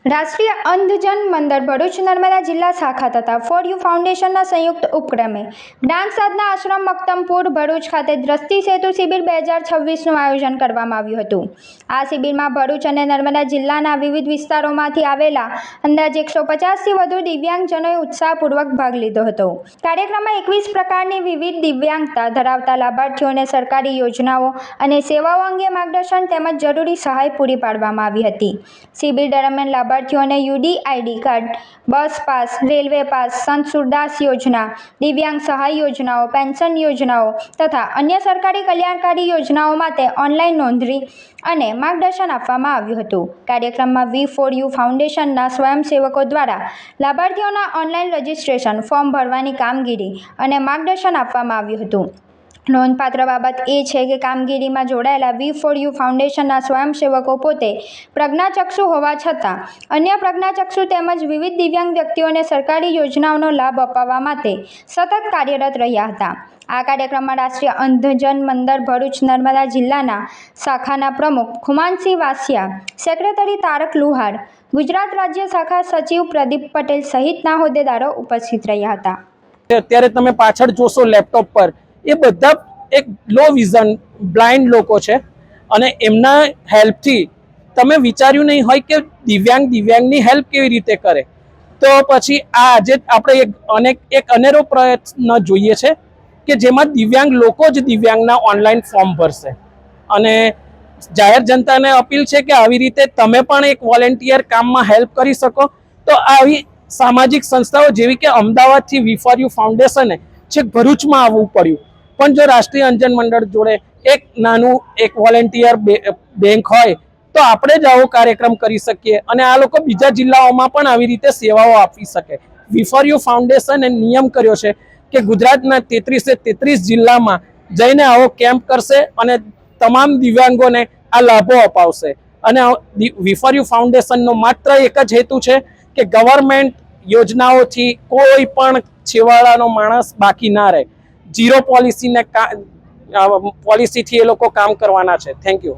રાષ્ટ્રીય અંધજન મંડળ ભરૂચ નર્મદા જિલ્લા શાખા તથા ફોર યુ ફાઉન્ડેશનના સંયુક્ત ઉપક્રમે જ્ઞાન સાધના આશ્રમ મક્તમપુર ભરૂચ ખાતે દ્રષ્ટિ સેતુ શિબિર 2026નું આયોજન કરવામાં આવ્યું હતું। આ શિબિરમાં ભરૂચ અને નર્મદા જિલ્લાના વિવિધ વિસ્તારોમાંથી આવેલા અંદાજે 150થી વધુ દિવ્યાંગજનોએ ઉત્સાહપૂર્વક ભાગ લીધો હતો। કાર્યક્રમમાં 21 પ્રકારની વિવિધ દિવ્યાંગતા ધરાવતા લાભાર્થીઓને સરકારી યોજનાઓ અને સેવાઓ અંગે માર્ગદર્શન તેમજ જરૂરી સહાય પૂરી પાડવામાં આવી હતી। શિબિર દરમિયાન લાભાર્થીઓને UDID કાર્ડ, બસ પાસ, રેલવે પાસ, સંત સુરદાસ યોજના, દિવ્યાંગ સહાય યોજનાઓ, પેન્શન યોજનાઓ તથા અન્ય સરકારી કલ્યાણકારી યોજનાઓ માટે ઓનલાઈન નોંધણી અને માર્ગદર્શન આપવામાં આવ્યું હતું। કાર્યક્રમમાં We4U ફાઉન્ડેશનના સ્વયંસેવકો દ્વારા લાભાર્થીઓના ઓનલાઈન રજિસ્ટ્રેશન ફોર્મ ભરવાની કામગીરી અને માર્ગદર્શન આપવામાં આવ્યું હતું। નોંધપાત્ર બાબત એ છે કે કામગીરીમાં જોડાયેલા We4U ફાઉન્ડેશનના સ્વયંસેવકો પોતે પ્રજ્ઞાચક્ષુ હોવા છતાં અન્ય પ્રજ્ઞાચક્ષુ તેમજ વિવિધ દિવ્યાંગ વ્યક્તિઓને સરકારી યોજનાઓનો લાભ અપાવવા માટે સતત કાર્યરત રહ્યા હતા। આ કાર્યક્રમમાં રાષ્ટ્રીય અંધજન મંડળ ભરૂચ નર્મદા જિલ્લાના શાખાના પ્રમુખ ખુમાનસિંહ વાસિયા, સેક્રેટરી તારક લુહાર, ગુજરાત રાજ્ય શાખા સચિવ પ્રદીપ પટેલ સહિતના હોદ્દેદારો ઉપસ્થિત રહ્યા હતા। અત્યારે તમે પાછળ જોશો લેપટોપ પર એ બધા એક લો વિઝન બ્લાઇન્ડ લોકો છે અને એમના હેલ્પથી તમે વિચાર્યું નહીં હોય કે દિવ્યાંગની હેલ્પ કેવી રીતે કરે, તો પછી આ આજે આપણે એક અનેરો પ્રયત્ન જોઈએ છે કે જેમાં દિવ્યાંગ લોકો જ દિવ્યાંગના ઓનલાઈન ફોર્મ ભરશે અને જાહેર જનતાને અપીલ છે કે આવી રીતે તમે પણ એક વોલેન્ટિયર કામમાં હેલ્પ કરી શકો। તો આવી સામાજિક સંસ્થાઓ જેવી કે અમદાવાદથી We4U ફાઉન્ડેશને છેક ભરૂચમાં આવવું પડ્યું, પણ જો રાષ્ટ્રીય અંધજન મંડળ જોડે એક નાનું એક વોલેન્ટિયર બેંક હોય તો આપણે જ આવો કાર્યક્રમ કરી શકીએ અને આ લોકો બીજા જિલ્લાઓમાં પણ આવી રીતે સેવાઓ આપી શકે। We4U ફાઉન્ડેશને નિયમ કર્યો છે કે ગુજરાતના 33 જિલ્લામાં જઈને આવો કેમ્પ કરશે અને તમામ દિવ્યાંગોને આ લાભો અપાવશે। અને We4U ફાઉન્ડેશનનો માત્ર એક જ હેતુ છે કે ગવર્મેન્ટ યોજનાઓથી કોઈ પણ છેવાડાનો માણસ બાકી ના રહે। ઝીરો પોલિસીથી એ લોકો કામ કરવાના છે। Thank you.